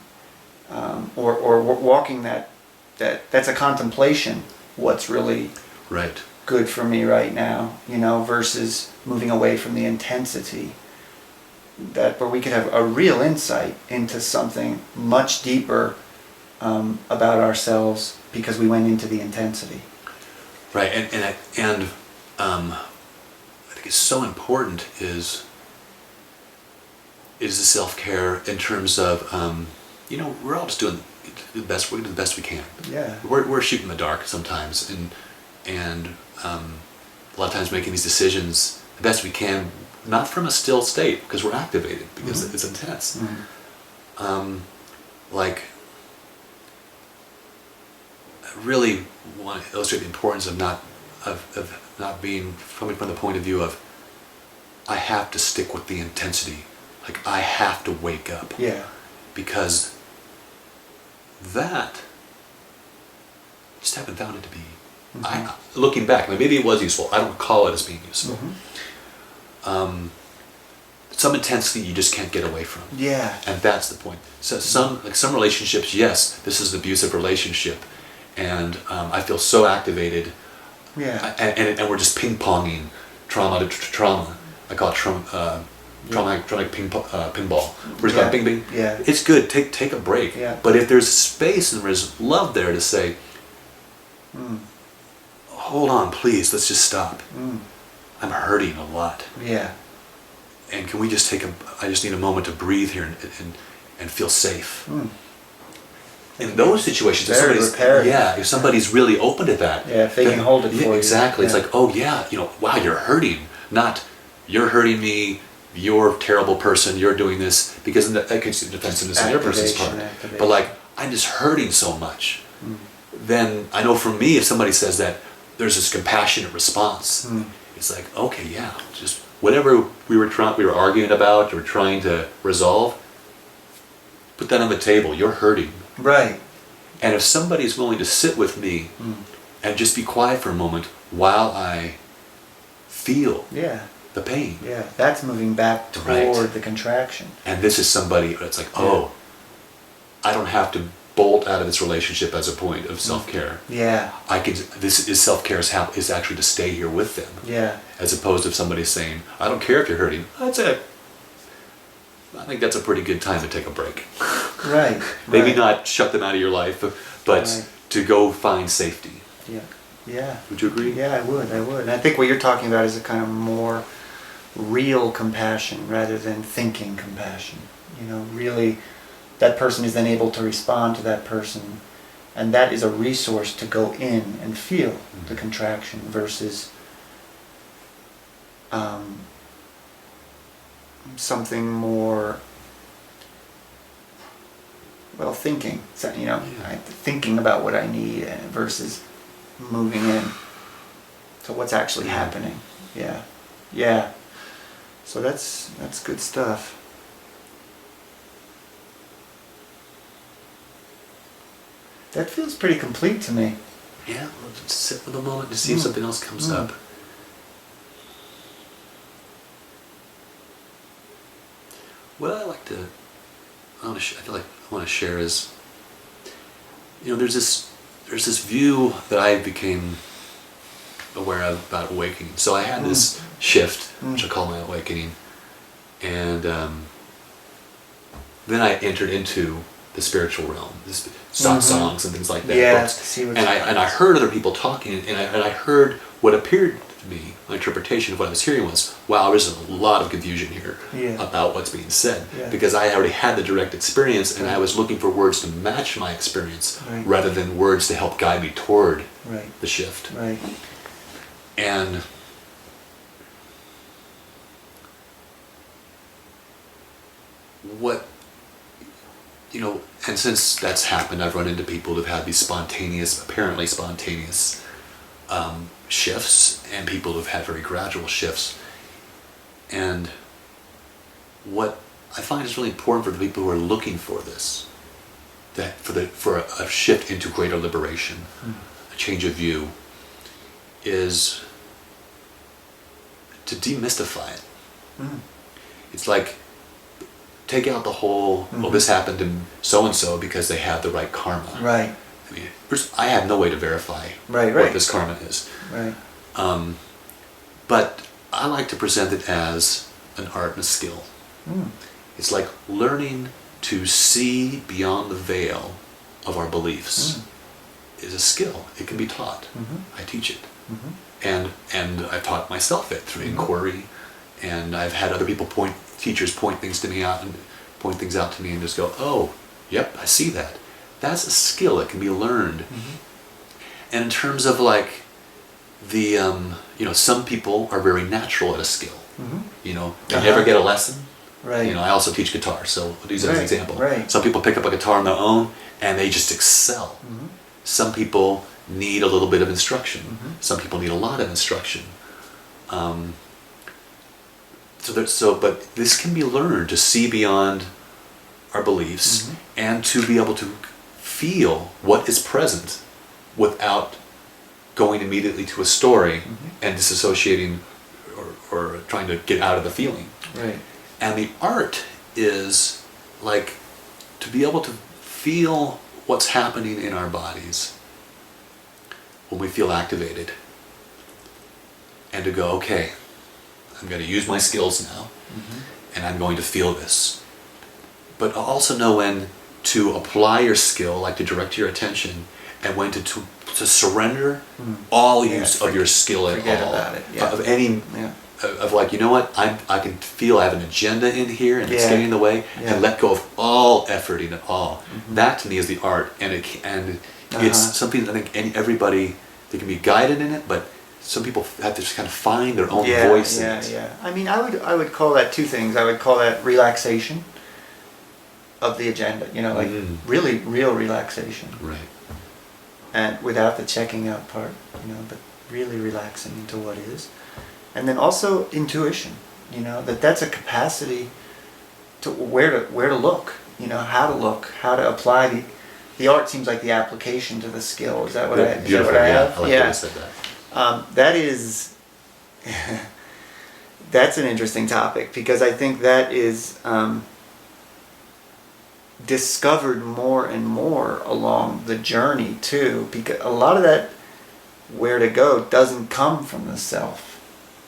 or walking that's a contemplation. What's really right good for me right now, versus moving away from the intensity. Where we could have a real insight into something much deeper about ourselves because we went into the intensity. Right, and I think it's so important is the self-care in terms of we're all just doing the best. We're doing the best we can. Yeah. We're shooting in the dark sometimes, and a lot of times making these decisions the best we can, not from a still state because we're activated because it's intense. Mm-hmm. I really want to illustrate the importance of not being coming from the point of view of I have to stick with the intensity, like I have to wake up. Yeah. Because that just haven't found it to be. Looking back, maybe it was useful. I don't call it as being useful. Some intensity you just can't get away from. Yeah. And that's the point. So some relationships, yes, this is an abusive relationship, and I feel so activated. Yeah. And we're just ping-ponging trauma to trauma. I call it traumatic pinball. We're just going bing bing. Yeah. It's good. Take a break. Yeah. But if there's space and there's love there to say, hold on, please, let's just stop. I'm hurting a lot. Yeah. And can we just I just need a moment to breathe here and feel safe. In those situations, if somebody's really open to that. Yeah, if they can hold it for you. Exactly. Yeah. It's like, oh yeah, wow, you're hurting. Not, you're hurting me, you're a terrible person, you're doing this. Because that gets you defensiveness on your person's part. Activation. But like, I'm just hurting so much. Then I know for me, if somebody says that, there's this compassionate response. It's like, okay, yeah, just whatever we were arguing about or trying to resolve, put that on the table. You're hurting. Right. And if somebody's willing to sit with me and just be quiet for a moment while I feel the pain. Yeah, that's moving back toward the contraction. And this is somebody that's like, I don't have to bolt out of this relationship as a point of self-care. Yeah. This is self-care is actually to stay here with them. Yeah. As opposed to somebody saying, I don't care if you're hurting. That's it. I think that's a pretty good time to take a break. Right. Maybe not shut them out of your life, but to go find safety. Yeah. Yeah. Would you agree? Yeah, I would. And I think what you're talking about is a kind of more real compassion rather than thinking compassion. Really, that person is then able to respond to that person, and that is a resource to go in and feel the contraction versus something more, thinking. So, thinking about what I need versus moving in to what's actually happening. Yeah. Yeah. So that's good stuff. That feels pretty complete to me. Yeah, let's sit for a moment to see if something else comes up. What I feel like I want to share is, there's this view that I became aware of about awakening. So I had this shift, which I call my awakening, and then I entered into the spiritual realm, songs and things like that. Yeah, books. And I heard other people talking, and I heard what appeared to me, my interpretation of what I was hearing was, wow, there's a lot of confusion here about what's being said, because I already had the direct experience, and I was looking for words to match my experience rather than words to help guide me toward the shift. Right. And and since that's happened, I've run into people who've had these apparently spontaneous shifts, and people who've had very gradual shifts. And what I find is really important for the people who are looking for this, that for a shift into greater liberation, a change of view, is to demystify it. It's like, take out the whole, well, this happened to so-and-so because they had the right karma. Right. I mean, first, I have no way to verify Right. what this karma is. Right. But I like to present it as an art and a skill. It's like learning to see beyond the veil of our beliefs is a skill. It can be taught. I teach it. And I've taught myself it through inquiry, and I've had other teachers point things out to me and just go, oh, yep, I see that. That's a skill that can be learned. And in terms of like the, some people are very natural at a skill. They never get a lesson. Right. I also teach guitar, so I'll use that as an example. Right. Some people pick up a guitar on their own and they just excel. Some people need a little bit of instruction. Some people need a lot of instruction. But this can be learned, to see beyond our beliefs and to be able to feel what is present without going immediately to a story and disassociating or trying to get out of the feeling. Right. And the art is like to be able to feel what's happening in our bodies when we feel activated, and to go, okay, I'm going to use my skills now, and I'm going to feel this. But also know when to apply your skill, like to direct your attention, and when to surrender all use of your skill at forget all. about it. Yeah. Of any, of like, you know what, I can feel I have an agenda in here, and it's getting in the way, and let go of all effort in it all. That to me is the art, and it's something I think everybody, they can be guided in it, but some people have to just kind of find their own voice in it. I mean, I would call that two things. I would call that relaxation of the agenda, like really real relaxation. Right. And without the checking out part, but really relaxing into what is. And then also intuition, that's a capacity to where to look, how to look, how to apply the art seems like the application to the skill. Is that what I have? I like that you said that. That is, that's an interesting topic, because I think that is discovered more and more along the journey too, because a lot of that where to go doesn't come from the self.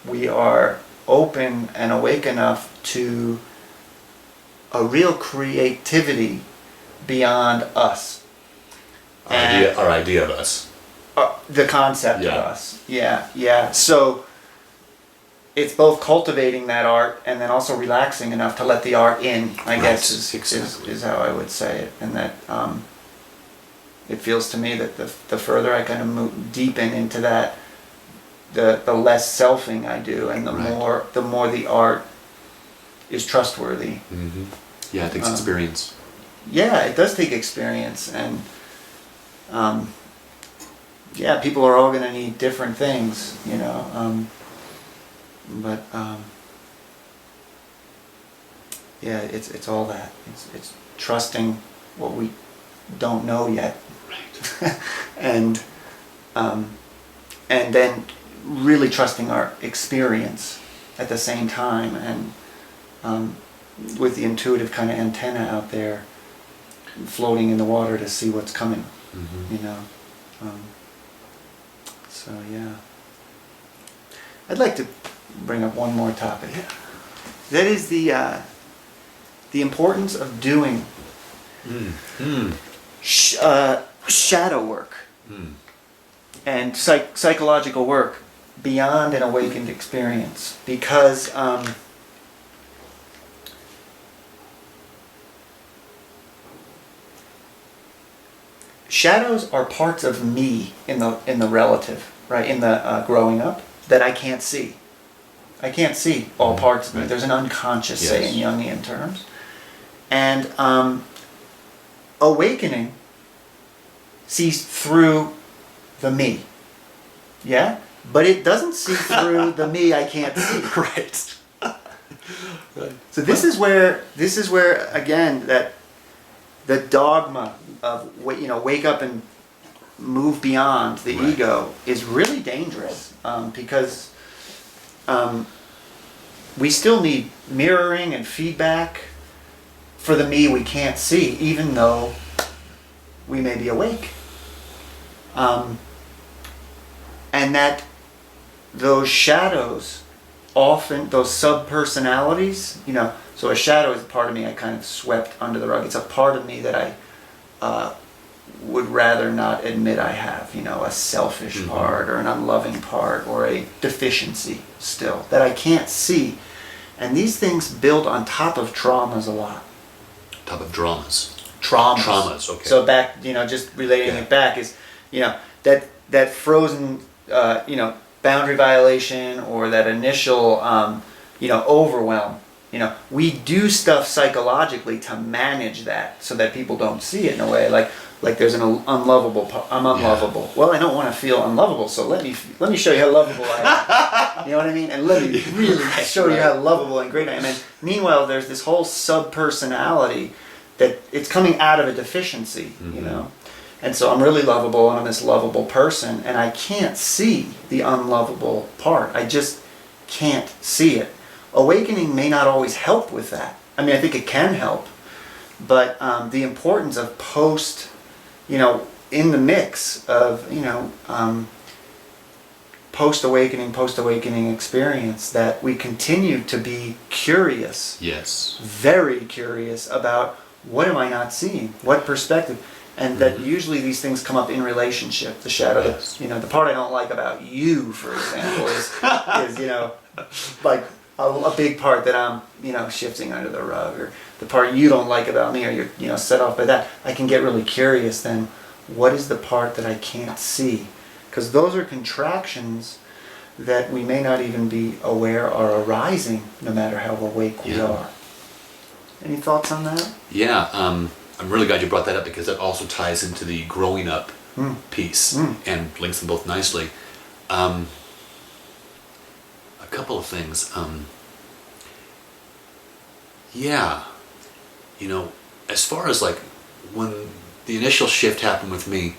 We are open and awake enough to a real creativity beyond us. Our idea of us. The concept of us. Yeah. So it's both cultivating that art and then also relaxing enough to let the art in, I guess is how I would say it. And that it feels to me that the further I kind of deepen into that, the less selfing I do, and the more the art is trustworthy. Yeah, it takes experience. Yeah, it does take experience, and people are all going to need different things, but it's all that. It's trusting what we don't know yet, right? and then really trusting our experience at the same time, and with the intuitive kind of antenna out there, floating in the water to see what's coming, So yeah, I'd like to bring up one more topic. That is the importance of doing shadow work and psychological work beyond an awakened experience, because shadows are parts of me in the relative, right? In the growing up, that I can't see. I can't see all parts of me. There's an unconscious, say, in Jungian terms, and awakening sees through the me. Yeah? But it doesn't see through the me I can't see. Right. Right. So this is where again that the dogma of wake up and move beyond the Right. ego is really dangerous, because we still need mirroring and feedback for the me we can't see, even though we may be awake. And that those shadows, often those sub-personalities, so a shadow is a part of me I kind of swept under the rug. It's a part of me that I would rather not admit I have, a selfish Mm-hmm. part or an unloving part or a deficiency still that I can't see. And these things build on top of traumas a lot. Top of dramas. Traumas, okay. So back, just relating Yeah. it back is, that frozen, boundary violation or that initial, overwhelm. We do stuff psychologically to manage that so that people don't see it in a way. Like there's an unlovable. I'm unlovable. Yeah. Well, I don't want to feel unlovable, so let me show you how lovable I am. You know what I mean? And let me really show you how lovable and great I am. And meanwhile, there's this whole sub-personality that it's coming out of a deficiency. Mm-hmm. And so I'm really lovable and I'm this lovable person and I can't see the unlovable part. I just can't see it. Awakening may not always help with that. I mean, I think it can help, but the importance of in the mix of, post-awakening experience, that we continue to be curious. Yes. Very curious about what am I not seeing? What perspective? And that usually these things come up in relationship. The shadow, Yes. the part I don't like about you, for example, is like a big part that I'm, shifting under the rug, or the part you don't like about me, or you're, set off by that. I can get really curious then. What is the part that I can't see? Because those are contractions that we may not even be aware are arising, no matter how awake we are. Any thoughts on that? Yeah, I'm really glad you brought that up because that also ties into the growing up piece and links them both nicely. A couple of things. As far as like when the initial shift happened with me,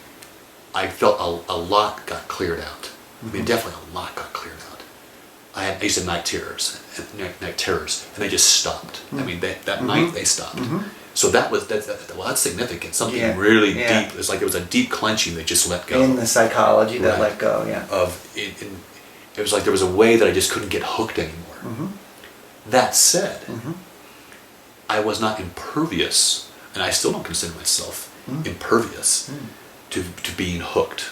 I felt a lot got cleared out. I mean, definitely a lot got cleared out. I used to have night terrors, and they just stopped. I mean, that night they stopped. So that's significant. Something really deep. It's like it was a deep clenching that just let go. In the psychology that let go, It was like there was a way that I just couldn't get hooked anymore. That said, I was not impervious, and I still don't consider myself impervious to being hooked.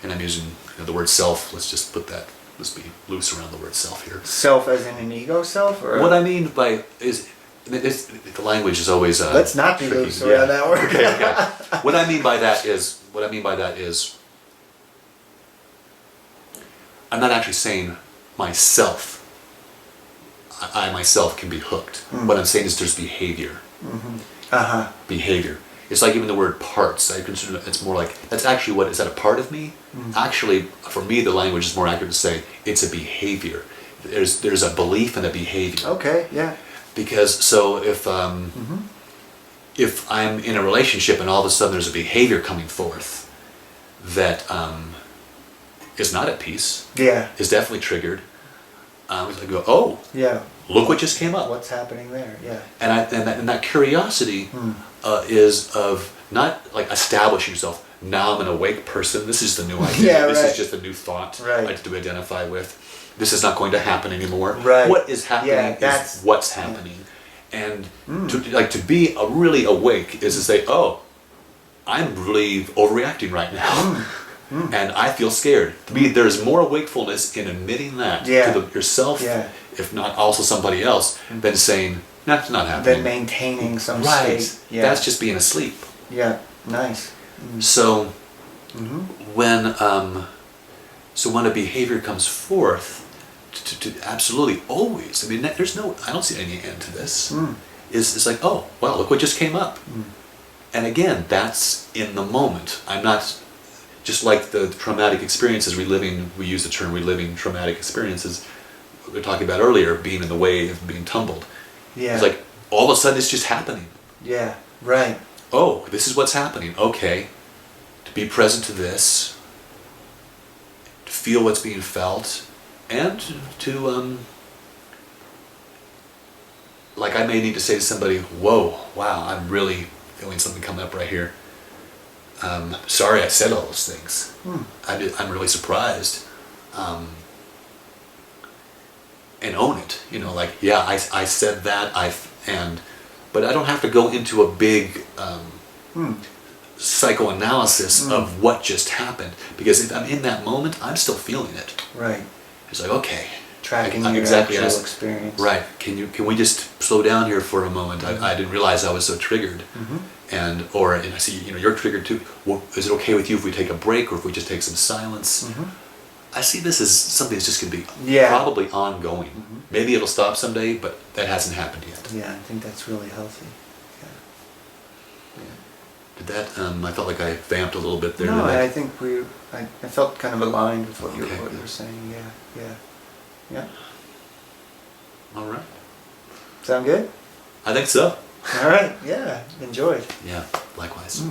And I'm using the word self. Let's be loose around the word self here. Self as in an ego self? Or What I mean by the language is always let's not be tricky. loose around that word. Okay. What I mean by that is I'm not actually saying myself. I myself can be hooked. What I'm saying is there's behavior. Behavior. It's like even the word parts. I consider it's more like that's actually what is that a part of me? Actually, for me, the language is more accurate to say it's a behavior. There's a belief in a behavior. Okay. Yeah. Because so if I'm in a relationship and all of a sudden there's a behavior coming forth that is not at peace, is definitely triggered, I go, oh, look what just came up. What's happening there? Yeah. And that curiosity is of not like establishing yourself. Now I'm an awake person. This is the new idea. This is just a new thought I have to identify with. This is not going to happen anymore. Right. What is happening is what's happening. And to be really awake is to say, oh, I'm really overreacting right now. And I feel scared. To me, there's more wakefulness in admitting that to yourself, if not also somebody else, than saying, that's not happening. Than maintaining some state. Yeah. That's just being asleep. Yeah, nice. So when a behavior comes forth, to absolutely always, I mean, I don't see any end to this. It's like, oh, wow, look what just came up. And again, that's in the moment. I'm not, just like the traumatic experiences, we use the term reliving traumatic experiences, we were talking about earlier, being in the wave, being tumbled. Yeah. It's like, all of a sudden it's just happening. Yeah, right. Oh, this is what's happening. Okay. To be present to this, to feel what's being felt, and to, like I may need to say to somebody, whoa, wow, I'm really feeling something coming up right here. Sorry I said all those things. I'm really surprised. And own it. You know, like, yeah, I said that, but I don't have to go into a big psychoanalysis of what just happened, because if I'm in that moment, I'm still feeling it. Right. It's like, okay. Tracking I'm your exactly actual as- experience. Right. Can we just slow down here for a moment? I didn't realize I was so triggered. And I see, you're triggered too. Well, is it okay with you if we take a break, or if we just take some silence? I see this as something that's just going to be probably ongoing. Maybe it'll stop someday, but that hasn't happened yet. Yeah, I think that's really healthy. Did that? I felt like I vamped a little bit there. No, didn't I think I felt kind of aligned with what you Okay. were saying. Yeah. All right. Sound good? I think so. All right. Yeah. Enjoyed. Yeah. Likewise.